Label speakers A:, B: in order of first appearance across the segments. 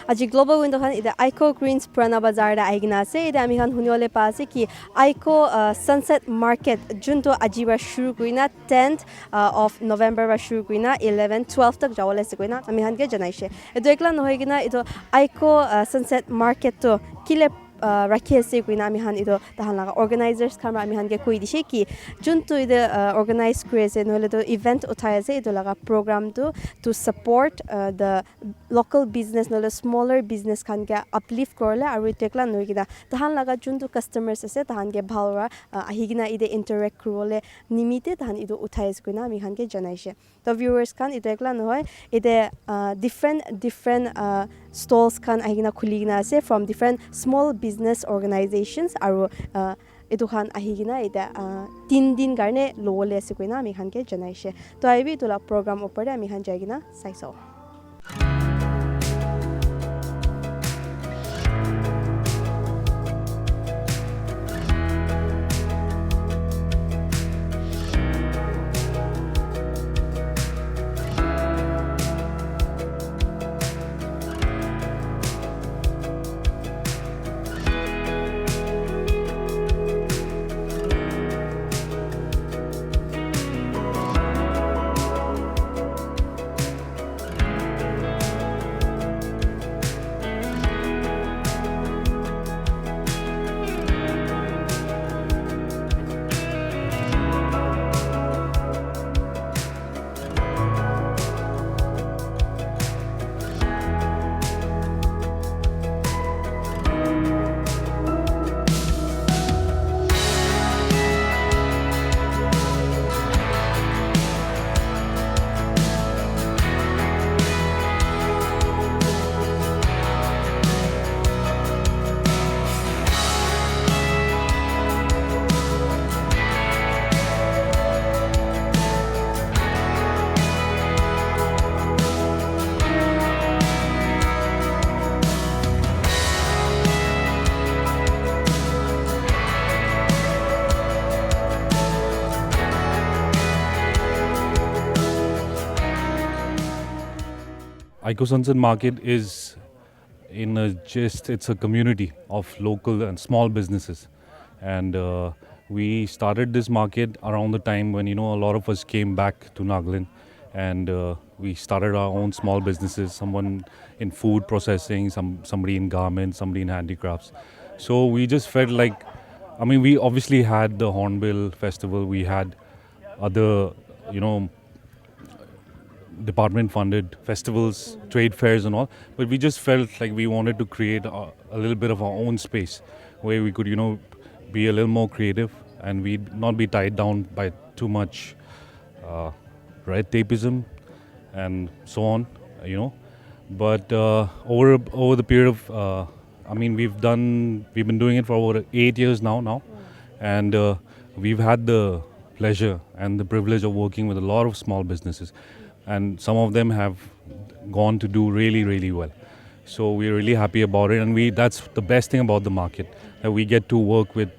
A: Aji global window khan ida AIKO Greens Purana Bazaar da aigina ase ida ami khan huniole pa ase ki AIKO Sunset Market junto aji ba shuru kuina 10th of November ba shuru kuina 11 12 tak jawale se kuina ami khan ke janaishe edo ekla nohoi gina ito AIKO Sunset Market to kile rakhi ase kuina ami khan ido tahan laga organizers khan ami khan ke koi dishe ki junto ida organize kure ase noile to event uthai ase ido laga program to support the local business noile smaller business khan ke uplift korle aru tekla noi gina tahan laga junto customers ase tahan ke bhalwa ahigina ide interact kurole nimite tahan ido uthai ase kuina ami khan ke janaishe to viewers khan ide ekla nohoi ide different stalls khan ahigina khuligina ase from different small business organizations aru edu khan ahigina ida 3 din garne lole ase koina ami khan ke janaishe to aibi tola program opor ami khan jaigina saiso
B: AIKO Sunset Market is it's a community of local and small businesses. And we started this market around the time when, a lot of us came back to Nagaland and we started our own small businesses, someone in food processing, somebody in garments, somebody in handicrafts. So we just felt like, we obviously had the Hornbill Festival, we had other, department funded festivals, trade fairs and all, but we just felt like we wanted to create a little bit of our own space where we could, be a little more creative and we'd not be tied down by too much red tapeism and so on, But over the period of, we've been doing it for over 8 years now, and we've had the pleasure and the privilege of working with a lot of small businesses. And some of them have gone to do really, really well. So we're really happy about it. And that's the best thing about the market, that we get to work with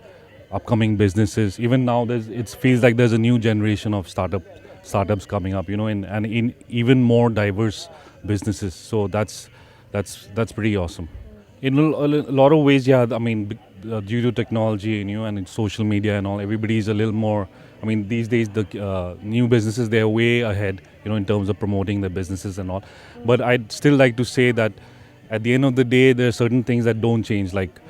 B: upcoming businesses. Even now, it feels like there's a new generation of startups coming up, and in even more diverse businesses. So that's pretty awesome. In a lot of ways, yeah, due to technology, and in social media and all, everybody's a little more, these days the new businesses, they're way ahead, in terms of promoting their businesses and all. But I'd still like to say that at the end of the day, there are certain things that don't change. Like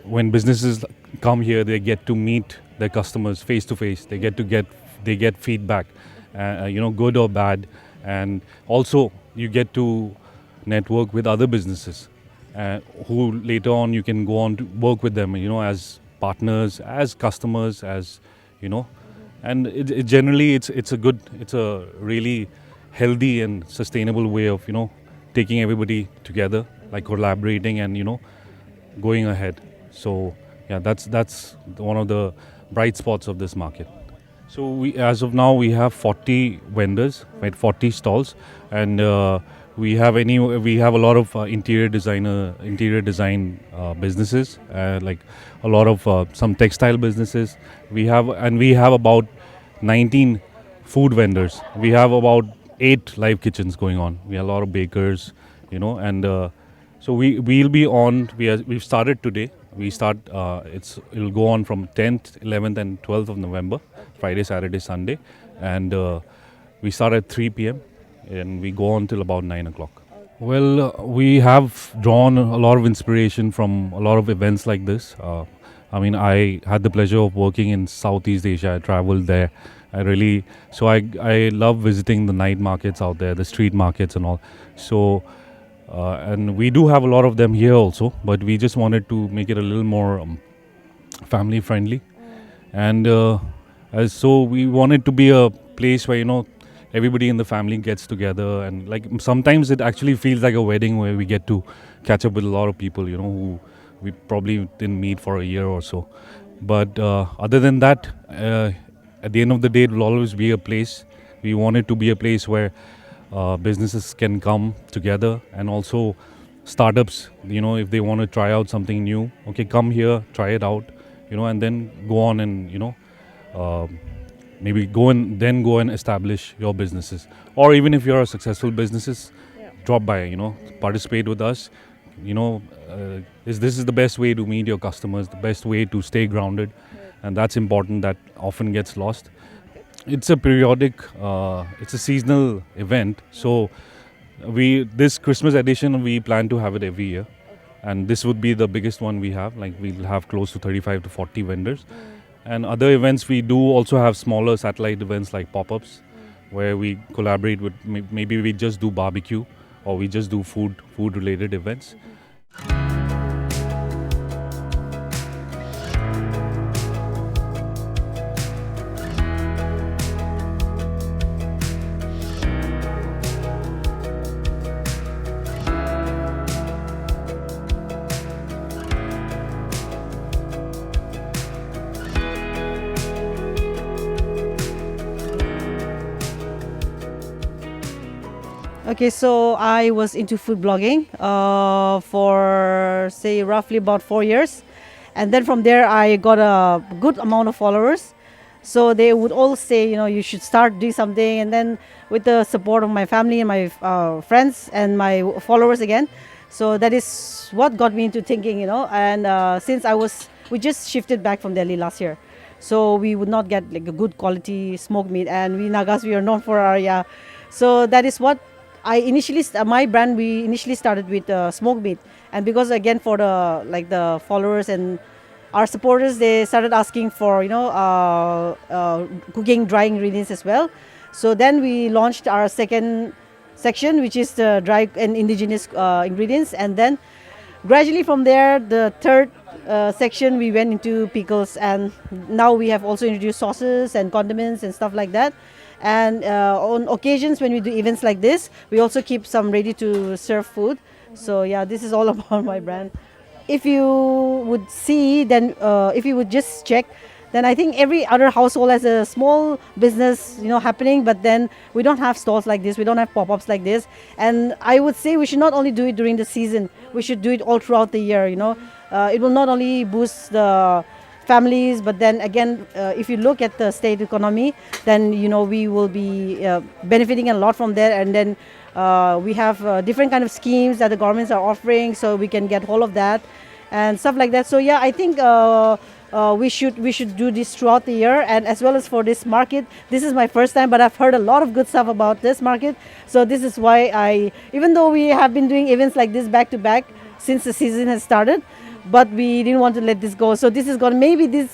B: when businesses come here, they get to meet their customers face to face. They get feedback, good or bad. And also you get to network with other businesses who later on you can go on to work with them, as partners, as customers, as, and it generally it's a really healthy and sustainable way of, taking everybody together, like collaborating and, going ahead. So yeah, that's one of the bright spots of this market. So as of now, we have 40 vendors, right, 40 stalls, and we have a lot of interior design businesses, like a lot of some textile businesses. We have about 19 food vendors. We have about 8 live kitchens going on. We have a lot of bakers, and So we'll be on. We've started today. It'll go on from 10th, 11th, and 12th of November, Friday, Saturday, Sunday, and we start at 3 p.m. and we go on till about 9 o'clock. Well, we have drawn a lot of inspiration from a lot of events like this. I had the pleasure of working in Southeast Asia. I traveled there. I love visiting the night markets out there, the street markets and all. So, and we do have a lot of them here also, but we just wanted to make it a little more family friendly. And so we wanted to be a place where, everybody in the family gets together, and like sometimes it actually feels like a wedding where we get to catch up with a lot of people, who we probably didn't meet for a year or so. But other than that, at the end of the day, it will always be a place. We want it to be a place where businesses can come together, and also startups, if they want to try out something new, okay, come here, try it out, and then go on and, maybe go and establish your businesses. Or even if you're a successful businesses, drop by, participate with us. This is the best way to meet your customers, the best way to stay grounded, and that's important. That often gets lost. It's a periodic, it's a seasonal event. So this Christmas edition, we plan to have it every year, and this would be the biggest one we have. Like, we'll have close to 35 to 40 vendors. And other events, we do also have smaller satellite events like pop-ups, where we collaborate with, maybe we just do barbecue, or we just do food related events.
C: Okay, so I was into food blogging for, say, roughly about 4 years. And then from there, I got a good amount of followers. So they would all say, you should start doing something. And then with the support of my family and my friends and my followers again. So that is what got me into thinking, And since we just shifted back from Delhi last year. So we would not get like a good quality smoked meat. And we Nagas, we are known for our, yeah. So that is what my brand, we initially started with smoked meat, and because again for the followers and our supporters, they started asking for cooking dry ingredients as well. So then we launched our second section, which is the dry and indigenous ingredients, and then gradually from there, the third section, we went into pickles, and now we have also introduced sauces and condiments and stuff like that. And on occasions when we do events like this, we also keep some ready to serve food. So yeah, this is all about my brand. If you would see, then if you would just check, then I think every other household has a small business, happening, but then we don't have stalls like this, we don't have pop-ups like this. And I would say we should not only do it during the season, we should do it all throughout the year, It will not only boost the families, but then again, if you look at the state economy, then we will be benefiting a lot from there. And then we have different kind of schemes that the governments are offering, so we can get hold of that and stuff like that. So yeah, I think we should do this throughout the year, and as well as for this market. This is my first time, but I've heard a lot of good stuff about this market. So this is why even though we have been doing events like this back to back since the season has started, but we didn't want to let this go. So this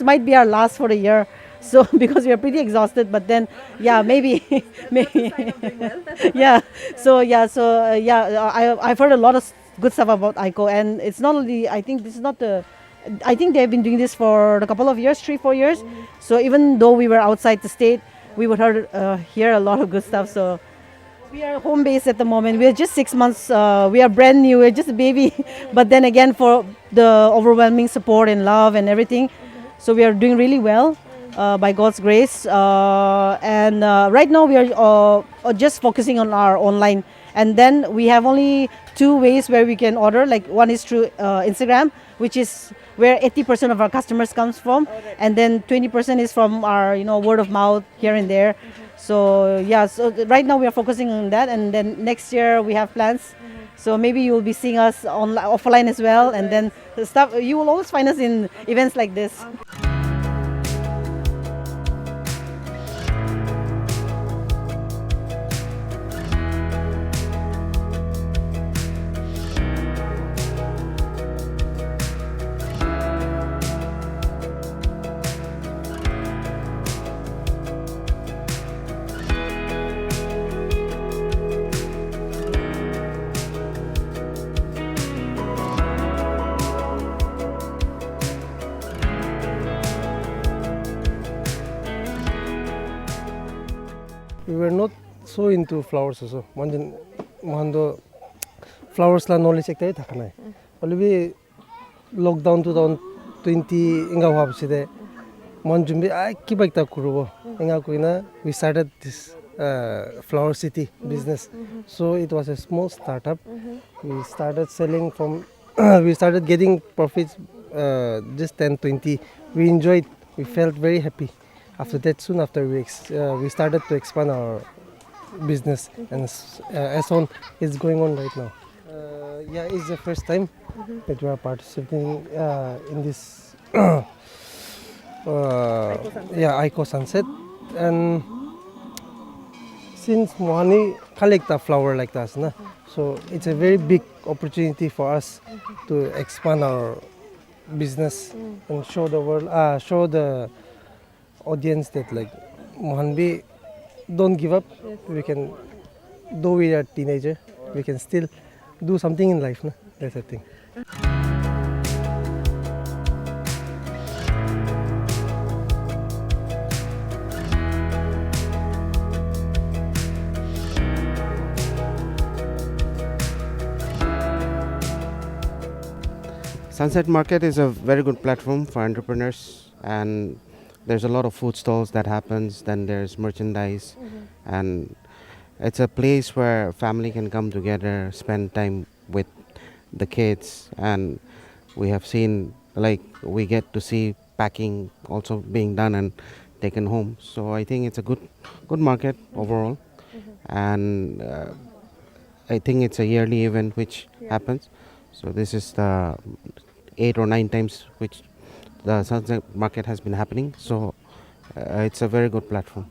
C: might be our last for the year. So because we are pretty exhausted, but then maybe yeah. I've heard a lot of good stuff about AIKO, and it's not only, I think they've been doing this for a couple of years, 3-4 years. So even though we were outside the state, we would hear a lot of good stuff. So we are home based at the moment. We are just 6 months. We are brand new. We're just a baby. But then again, for the overwhelming support and love and everything, so we are doing really well by God's grace. And right now we are just focusing on our online. And then we have only 2 ways where we can order. Like, one is through Instagram, which is where 80% of our customers comes from, and then 20% is from our word of mouth here and there. So yeah, so right now we are focusing on that, and then next year we have plans. So maybe you will be seeing us offline as well, and then the stuff you will always find us in events like this.
D: We were not so into flowers also. Mando flowers la knowledge ekta thakana. Only we lockdown 2020 inga wabside. Mon jumbi I kiba ekta kurubo. Inga kuina we started this flower city business. So it was a small startup. We started selling from we started getting profits just 10-20. We enjoyed. We felt very happy. After that, soon after we started to expand our business, and as on it's going on right now. Yeah, it's the first time that we are participating in this AIKO Sunset, and since Mohani collect the flower like that, na, so it's a very big opportunity for us to expand our business and show the world, show the audience that like Mohanbi, don't give up. Yes. We can, though we are teenager, we can still do something in life. Na? That's the thing.
E: Sunset Market is a very good platform for entrepreneurs, and there's a lot of food stalls that happens, then there's merchandise, and it's a place where family can come together, spend time with the kids, and we have seen, like, we get to see packing also being done and taken home. So I think it's a good market overall, and I think it's a yearly event which happens. So this is the 8 or 9 times which the Sunset Market has been happening. So it's a very good platform.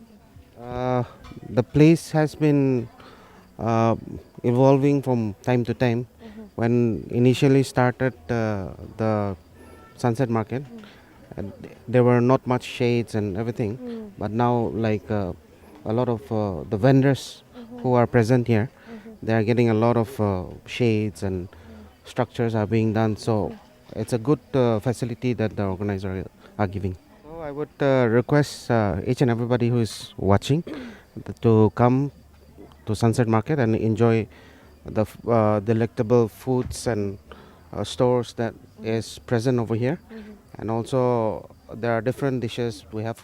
E: The place has been evolving from time to time. When initially started the Sunset Market, there were not much shades and everything, but now like a lot of the vendors who are present here, they are getting a lot of shades and structures are being done. So it's a good facility that the organizers are giving. So I would request each and everybody who is watching to come to Sunset Market and enjoy the delectable foods and stores that is present over here. And also there are different dishes. We have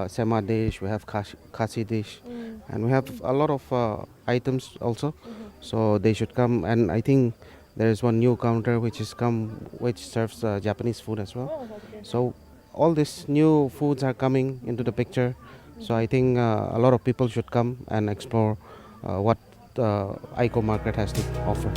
E: sema dish, we have kasi dish, and we have a lot of items also. So they should come, and I think there is one new counter which serves Japanese food as well. So all these new foods are coming into the picture. So I think a lot of people should come and explore what AIKO Market has to offer.